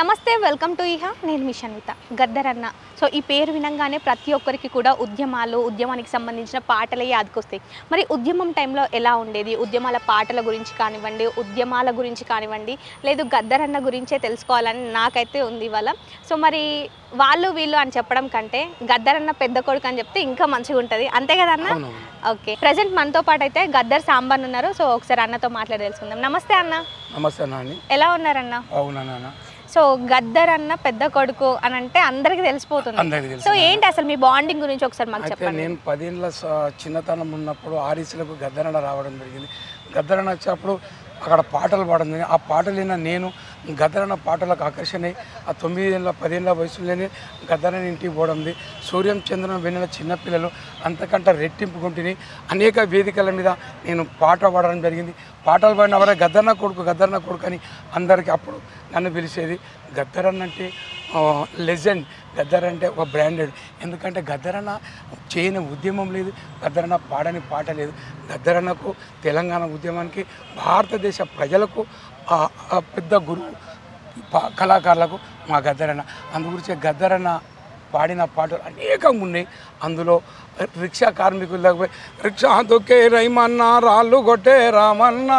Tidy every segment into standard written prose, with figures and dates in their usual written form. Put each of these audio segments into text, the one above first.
నమస్తే welcome to ఇహా నేను మీ షన్విత గద్దరన్న సో ఈ పేరు వినంగానే ప్రతి ఒక్కరికి కూడా ఉద్యమానికి సంబంధించిన పాటలే యాదకొస్తాయి మరి ఉద్యమం టైంలో ఎలా ఉండేది ఉద్యమాల పాటల గురించి కానివ్వండి ఉద్యమాల గురించి కానివ్వండి లేదు గద్దరన్న గురించే తెలుసుకోవాలని నాకైతే ఉంది ఇవాళ సో మరి వాళ్ళు వీళ్ళు అని చెప్పడం కంటే గద్దరన్న పెద్ద కొడుకు అని చెప్తే ఇంకా మంచిగా ఉంటుంది అంతే కదా అన్న ఓకే ప్రజెంట్ మనతో పాటు అయితే గద్దర్ సాంబన్ ఉన్నారు సో ఒకసారి అన్నతో మాట్లాడి తెలుసుకుందాం నమస్తే అన్న నమస్తే నాని ఎలా ఉన్నారన్న అవునా నాన్న సో గద్దర్ అన్న పెద్ద కొడుకు అని అంటే అందరికి తెలిసిపోతుంది సో ఏంటి అసలు మీ బాండింగ్ గురించి ఒకసారి మాకు చెప్పండి నేను 10 ఏళ్ళ చిన్నతనం ఉన్నప్పుడు ఆర్ఈసీలకు గద్దరన్న రావడం జరిగింది గద్దరన్న వచ్చినప్పుడు అక్కడ పాటలు పాడింది ఆ పాటలు విన్న నేను గద్దరన్న పాటలకు ఆకర్షణ ఆ 9 ఏళ్ళ 10 ఏళ్ళ వయసులోనే గద్దరన్న ఇంటికి పోవడంది సూర్యం చంద్రన్ వెన్నెల చిన్నపిల్లలు అంతకంటే రెట్టింపుకుంటుని అనేక వేదికల మీద నేను పాట పాడడం జరిగింది పాటలు పాడిన వరే గద్దరన్న కొడుకు అని అందరికీ అప్పుడు నన్ను పిలిచేది గద్దరన్న అంటే లెజెండ్ గద్దర్ అంటే ఒక బ్రాండెడ్ ఎందుకంటే గద్దరన్న చేయని ఉద్యమం లేదు గద్దరన్న పాడని పాట లేదు గద్దరన్నకు తెలంగాణ ఉద్యమానికి భారతదేశ ప్రజలకు పెద్ద గురువు కళాకారులకు మా గద్దరన్న అందుగురించి గద్దరన్న పాడిన పాటలు అనేకంగా ఉన్నాయి అందులో రిక్షా కార్మికులకు రిక్షా దొక్కే రైమన్న రాళ్ళు కొట్టే రామన్న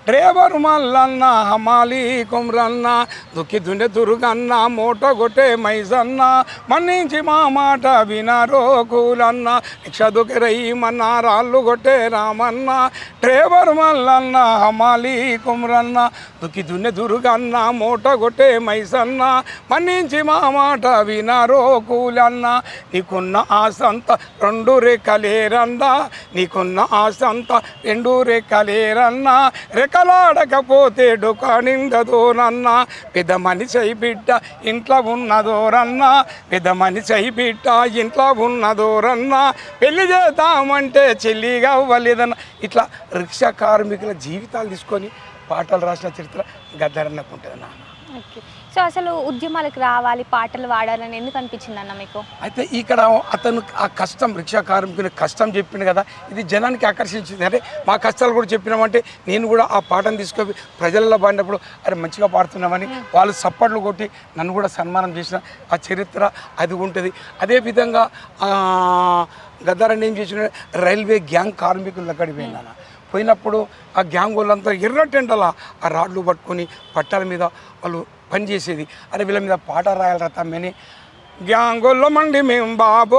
డ్రైవర్ మల్లన్న హమాలి కుమ్రన్న దుక్కి దుండె దుర్గన్న మూట కొట్టే మైసన్న మన్నించి మా మాట వినారో కూలన్న రిక్షా దొక్కే రైమన్న రాళ్ళు కొట్టే రామన్న డ్రైవర్ మల్లన్న హమాలి కుమ్రన్న దుక్కి దుండె దుర్గన్న మూట కొట్టే మైసన్న మన్నించి మా మాట వినారో కూలన్న నీకున్న ఆశంత రెండు రెక్కలేరన్నా నీకున్న ఆశంతా 2 రెక్కలేరన్నా రెక్కలాడకపోతే డొక్క నిండదోనన్నా పెద్ద మనిషి బిడ్డ ఇంట్లో ఉన్నదోరన్నా పెద్ద మనిషి బిడ్డ ఇంట్లో ఉన్నదోరన్నా పెళ్లి చేద్దామంటే చెల్లిగా అవ్వలేదన్నా ఇట్లా రిక్షా కార్మికుల జీవితాలు తీసుకొని పాటలు రాసిన చరిత్ర గద్దరన్నకు ఉంటుంది నాన్న ఓకే సో అసలు ఉద్యమాలకు రావాలి పాటలు పాడాలని ఎందుకు అనిపించింది అన్న మీకు అయితే ఇక్కడ అతను ఆ కష్టం రిక్షా కార్మికుని కష్టం చెప్పింది కదా ఇది జనానికి ఆకర్షించింది అంటే మా కష్టాలు కూడా చెప్పినామంటే నేను కూడా ఆ పాటను తీసుకొని ప్రజలలో పాడినప్పుడు అరే మంచిగా పాడుతున్నామని వాళ్ళు సప్పట్లు కొట్టి నన్ను కూడా సన్మానం చేసిన ఆ చరిత్ర అది ఉంటుంది అదేవిధంగా గద్దరన్న ఏం చేసిన రైల్వే గ్యాంగ్ కార్మికుల దగ్గరికి పోయినా పోయినప్పుడు ఆ గ్యాంగ్ వాళ్ళంతా ఎర్రటెండల ఆ రాడ్లు పట్టుకొని పట్టాల మీద వాళ్ళు పనిచేసేది అరే వీళ్ళ మీద పాట రాయాలరా తమ్మని గ్యాంగోళ్ళమండి మేము బాబో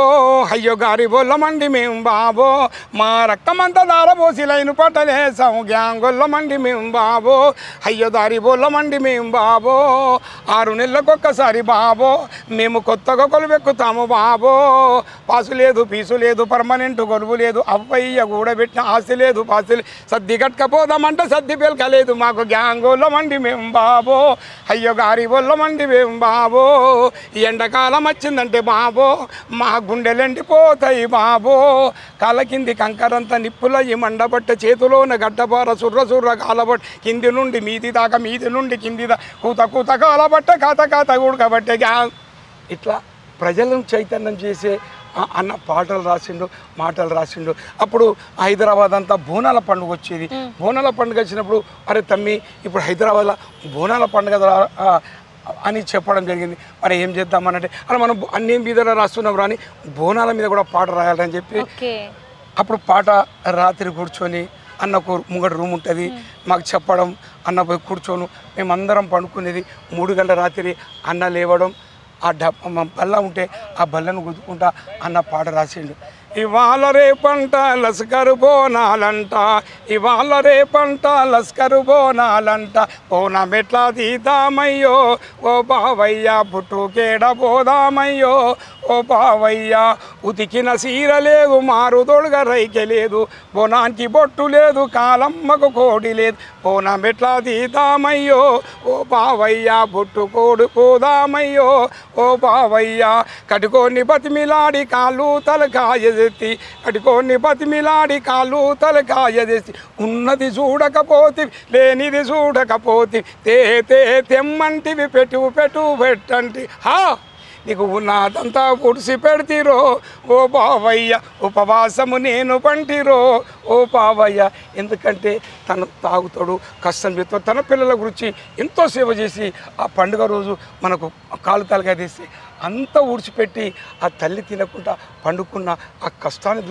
అయ్యో గారి బోళ్ళమండి మేము బాబో మా రక్తమంతా దారపోసి లైను పట్టలేసాం గ్యాంగోళ్ళమండి మేము బాబో అయ్యో దారి బోళ్ళమండి మేము బాబో 6 నెలలకొక్కసారి బాబో మేము కొత్తగా కొలువెక్కుతాము బాబో పాసు లేదు పీసు లేదు పర్మనెంట్ కొలువు లేదు అవ్వయ్య కూడబెట్టిన ఆస్తి లేదు పాసు లేదు సర్ది కట్టుకపోదామంటే సర్ది పిలకలేదు మాకు గ్యాంగోళ్ళమండి మేము బాబో అయ్యో గారి బోళ్ళమండి మేము బాబో ఈ ఎండాకాలం వచ్చిందంటే బాబో మా గుండెలు ఎండిపోతాయి బాబో కాళ్ళ కింది కంకరంతా నిప్పులయ్యి మండబట్ట చేతిలోన గడ్డబార సుర్ర కాలబట్ట కింది నుండి మీది దాకా మీది నుండి కింది కూత కాలబట్ట కాత ఉడకబట్టే ఇట్లా ప్రజలను చైతన్యం చేసే అన్న పాటలు రాసిండు మాటలు రాసిండు అప్పుడు హైదరాబాద్ అంతా బోనాల పండుగ వచ్చేది బోనాల పండుగ వచ్చినప్పుడు అరే తమ్మి ఇప్పుడు హైదరాబాద్లో బోనాల పండుగ అని చెప్పడం జరిగింది మరి ఏం చేద్దామనంటే అలా మనం అన్ని మీద రాస్తున్నాం రాని బోనాల మీద కూడా పాట రాయాలని చెప్పి అప్పుడు పాట రాత్రి కూర్చొని అన్నకు ముంగట రూమ్ ఉంటుంది మాకు చెప్పడం అన్న పోయి కూర్చోను మేమందరం పండుకునేది 3 గంటల రాత్రి అన్న లేవడం ఆ బల్ల ఉంటే ఆ బల్లను గుద్దుకుంటా అన్న పాట రాసిండు ఇవాళ రేపంట లస్కరు బోనాలంట ఇవాళ రేపంట లస్కరు బోనాలంట బోనమెట్లా తీద్దామయ్యో ఓ బావయ్య పుట్టుకేడ పోదామయ్యో ఓ బావయ్య ఉతికిన సీర లేదు మారుదొడుగా రైకె లేదు బోనానికి బొట్టు లేదు కాలమ్మకు కోడి లేదు బోనమెట్లా తీద్దామయ్యో ఓ బావయ్య బొట్టుకోడు పోదామయ్యో ఓ బావయ్య కటుకోని బతిమిలాడి కాళ్ళు తలకాయ కటుకోని బతిమిలాడి కాళ్ళు తలకాయ చేసి ఉన్నది చూడకపోతే లేనిది చూడకపోతే తెమ్మంటివి పెట్టు పెట్టంటి హా నీకు ఉన్నదంతా ఉడిసి పెడతీరో ఓ బావయ్య, ఉపవాసము నేను పంటిరో ఓ బావయ్య. ఎందుకంటే తను తాగుతాడు, కష్టం చేస్తాడు, తన పిల్లల గురించి ఎంతో సేవ చేసి ఆ పండుగ రోజు మనకు కాలు తలగా తీసి అంతా ఊడ్చిపెట్టి ఆ తల్లి తినకుండా పండుకున్న ఆ కష్టాన్ని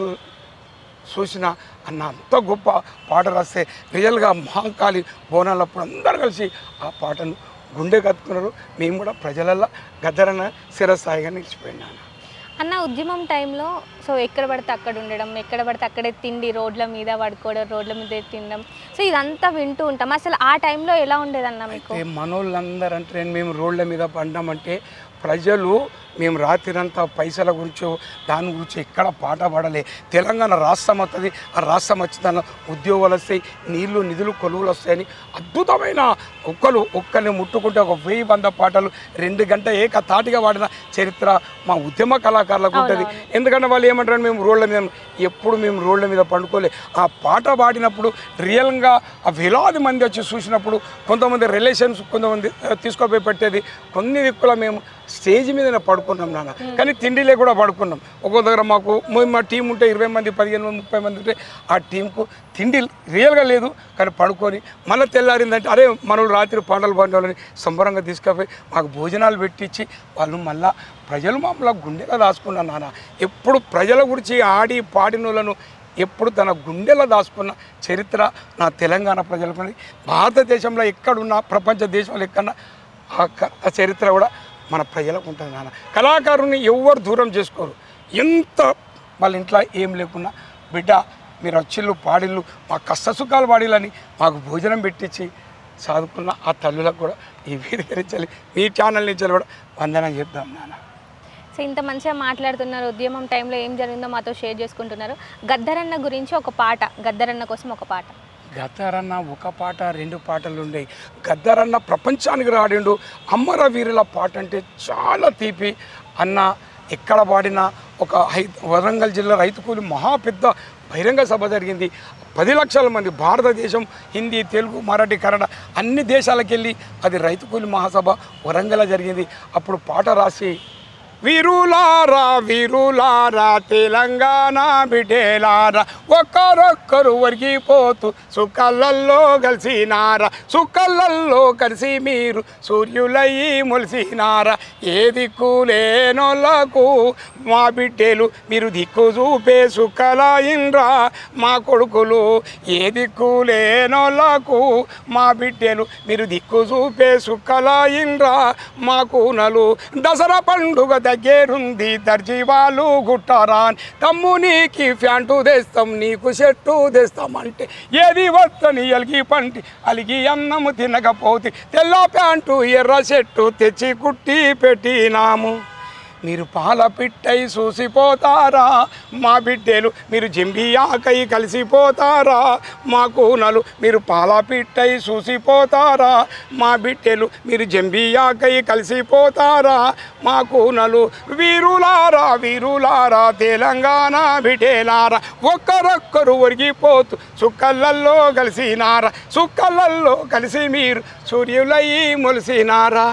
చూసిన అన్న అంత గొప్ప పాట రాస్తే రియల్గా మహంకాళి బోనాలప్పుడు అందరూ కలిసి ఆ పాటను గుండె కత్తుకున్నారు. మేము కూడా ప్రజలల్లో గద్దరన్న శిరస్థాయిగా నిలిచిపోయినాను. అన్న ఉద్యమం టైంలో సో ఎక్కడ పడితే అక్కడ ఉండడం, ఎక్కడ పడితే అక్కడే తిండి, రోడ్ల మీద పడుకోవడం, రోడ్ల మీద తినడం, సో ఇదంతా వింటూ ఉంటాం. అసలు ఆ టైంలో ఎలా ఉండేదన్న మీకు? మనోళ్ళందరూ అంటే మేము రోడ్ల మీద పడ్డామంటే ప్రజలు మేము రాత్రిరంతా పైసల గురించో దాని గురించి ఎక్కడ పాట పాడలే. తెలంగాణ రాష్ట్రం వస్తుంది, ఆ రాష్ట్రం వచ్చిన ఉద్యోగాలు వస్తాయి, నీళ్లు నిధులు కొలువులు వస్తాయని అద్భుతమైన ఒక్కరిని ముట్టుకుంటే ఒక 1000 పాటలు 2 గంటల ఏకతాటిగా పాడిన చరిత్ర మా ఉద్యమ కళాకారులకు ఉంటుంది. ఎందుకంటే వాళ్ళు ఏమంటారు, మేము రోడ్ల మీద ఎప్పుడు మేము రోడ్ల మీద పండుకోలే. ఆ పాట పాడినప్పుడు రియల్గా ఆ వేలాది మంది వచ్చి చూసినప్పుడు కొంతమంది రిలేషన్స్ కొంతమంది తీసుకోపోయి పెట్టేది. కొన్ని దిక్కుల మేము స్టేజ్ మీదనే పడుకున్నాం నాన్న, కానీ తిండిలే కూడా పడుకున్నాం. ఒక్కో దగ్గర మాకు మా టీం ఉంటే 20 మంది 15 మంది 30 మంది ఉంటే ఆ టీంకు తిండి రియల్గా లేదు, కానీ పడుకొని మళ్ళీ తెల్లారిందంటే అరే మనలు రాత్రి పాటలు పాడిన సంబరంగా తీసుకుపోయి మాకు భోజనాలు పెట్టించి వాళ్ళు మళ్ళీ ప్రజలు మమ్మల్ని గుండెగా దాచుకున్నాను నాన్న. ఎప్పుడు ప్రజల గురించి ఆడి పాడినోళ్ళను ఎప్పుడు తన గుండెలో దాచుకున్న చరిత్ర నా తెలంగాణ ప్రజలకు, భారతదేశంలో ఎక్కడున్నా ప్రపంచ దేశంలో ఎక్కడన్నా ఆ చరిత్ర కూడా మన ప్రజలకు ఉంటుంది నాన్న. కళాకారుని ఎవరు దూరం చేసుకోరు. ఎంత వాళ్ళ ఇంట్లో ఏం లేకున్నా బిడ్డ మీరు వచ్చిళ్ళు పాడిళ్ళు మా కష్టసుఖాలు పాడిళ్ళని మాకు భోజనం పెట్టించి చదువుకున్న ఆ తల్లులకు కూడా ఈ వేదిక నుంచి మీ ఛానల్ నుంచి కూడా వందనం చెప్తాం నాన్న. సో ఇంత మంచిగా మాట్లాడుతున్నారు, ఉద్యమం టైంలో ఏం జరిగిందో మాతో షేర్ చేసుకుంటున్నారు. గద్దరన్న గురించి ఒక పాట, గద్దరన్న కోసం ఒక పాట. గద్దరన్న ఒక పాట 2 పాటలు ఉండేవి. గద్దరన్న ప్రపంచానికి రాడిండు. అమరవీరుల పాట అంటే చాలా తీపి అన్న. ఎక్కడ పాడినా ఒక వరంగల్ జిల్లా రైతు కూలి మహాపెద్ద బహిరంగ సభ జరిగింది. 10 లక్షల మంది, భారతదేశం హిందీ, తెలుగు, మరాఠీ, కన్నడ అన్ని దేశాలకు వెళ్ళి అది రైతు కూలి మహాసభ వరంగల్ జరిగింది. అప్పుడు పాట రాసి వీరులారా వీరులారా తెలంగాణ బిడ్డలారా ఒక్కరొక్కరు ఒరిగిపోతూ సుఖాలలో కలిసినారా, సుఖాలలో కలిసి మీరు సూర్యులయ్యి మొలిసినారా. ఏ దిక్కు లేనోళ్ళకు మా బిడ్డలు మీరు దిక్కు చూపే సుఖాలయిండ్రా మా కొడుకులు. ఏ దిక్కు లేనోళ్ళకు మా బిడ్డలు మీరు దిక్కు చూపే సుఖాలయిండ్రా మా కూనలు. దసరా పండుగ దగ్గరుంది దర్జీవాలు గుట్టారాన్, తమ్మునికి ఫ్యాంటు తెస్తాం నీకు షర్టు తెస్తామంటే ఏది వస్తని ఎలిగి పంటి అలిగి అన్నము తినకపోతే తెల్ల ప్యాంటు ఎర్ర షర్టు తెచ్చి కుట్టి పెట్టినాము. మీరు పాల పిట్టై చూసిపోతారా మా బిడ్డలు, మీరు జంబియాకై కలిసిపోతారా మా కూనలు. మీరు పాల పిట్టై చూసిపోతారా మా బిడ్డలు, మీరు జంబియాకై కలిసిపోతారా మా కూనలు. వీరులారా వీరులారా తెలంగాణ బిడ్డలారా ఒక్కరొక్కరు ఒరిగిపోతూ సుక్కలల్లో కలిసినారా, సుక్కలల్లో కలిసి మీరు సూర్యులయ్యి మొలిసినారా.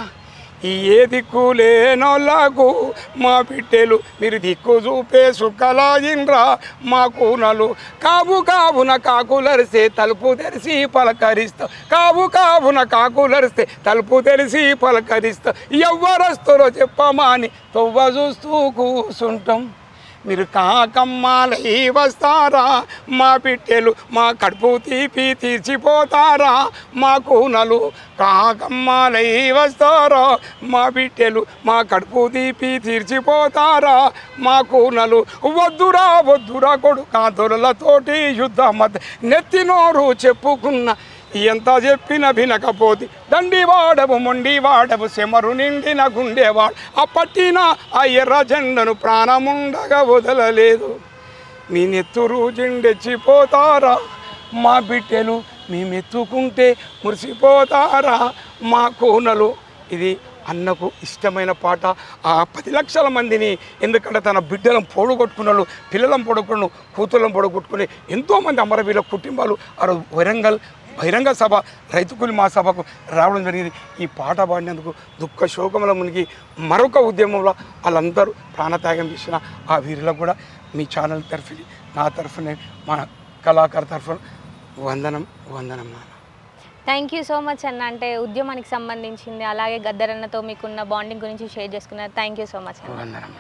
ఈ ఏ దిక్కు లేనోళ్ళకు మా బిడ్డలు మీరు దిక్కు చూపే సుఖలాయిండ్రా మా కూనలు. కావు కావున కాకులరిస్తే తలుపు తెరిసి పలకరిస్తా, కావు కావున కాకులరిస్తే తలుపు తెరిసి పలకరిస్తా. ఎవరొస్తారో చెప్పమాని తొవ్వ చూస్తూ కూసుంటాం. మీరు కాకమ్మాలై వస్తారా మా బిడ్డలు, మా కడుపు తీపి తీర్చిపోతారా మా కూనలు. కాకమ్మాలై వస్తారా మా బిడ్డలు, మా కడుపు తీపి తీర్చిపోతారా మా కూనలు. వద్దురా వద్దురా కొడుకా దొరలతోటి యుద్ధమత నెత్తినోరు చెప్పుకున్న ఎంత చెప్పిన వినకపోతే దండి వాడవు మొండి వాడవు సెమరు నిండిన గుండెవాడు. ఆ పట్టిన ఆ ఎర్ర జెండను ప్రాణముండగా వదలలేదు. మీ నెత్తురు జెండెచ్చిపోతారా మా బిడ్డలు, మేమెత్తుకుంటే మురిసిపోతారా మా కూనలు. ఇది అన్నకు ఇష్టమైన పాట. ఆ 10 లక్షల మందిని, ఎందుకంటే తన బిడ్డలను పొడగొట్టుకున్నాడు, పిల్లలను పొడగొట్టుకున్నాడు, కూతుళ్ళను పొడగొట్టుకుని ఎంతోమంది అమరవీరుల కుటుంబాలు ఆ వరంగల్ బహిరంగ సభ రైతు కూలి మహాసభకు రావడం జరిగింది. ఈ పాట పాడినందుకు దుఃఖ శోకముల మునిగి మరొక ఉద్యమంలో వాళ్ళందరూ ప్రాణత్యాగం చేసిన ఆ వీరులకు కూడా మీ ఛానల్ తరఫున నా తరఫున మా కళాకారు తరఫున వందనం నాన్న. థ్యాంక్ యూ సో మచ్ అన్న. అంటే ఉద్యమానికి సంబంధించింది అలాగే గద్దరన్నతో మీకున్న బాండింగ్ గురించి షేర్ చేసుకున్నారు. థ్యాంక్ యూ సో మచ్ అన్న. వందనం.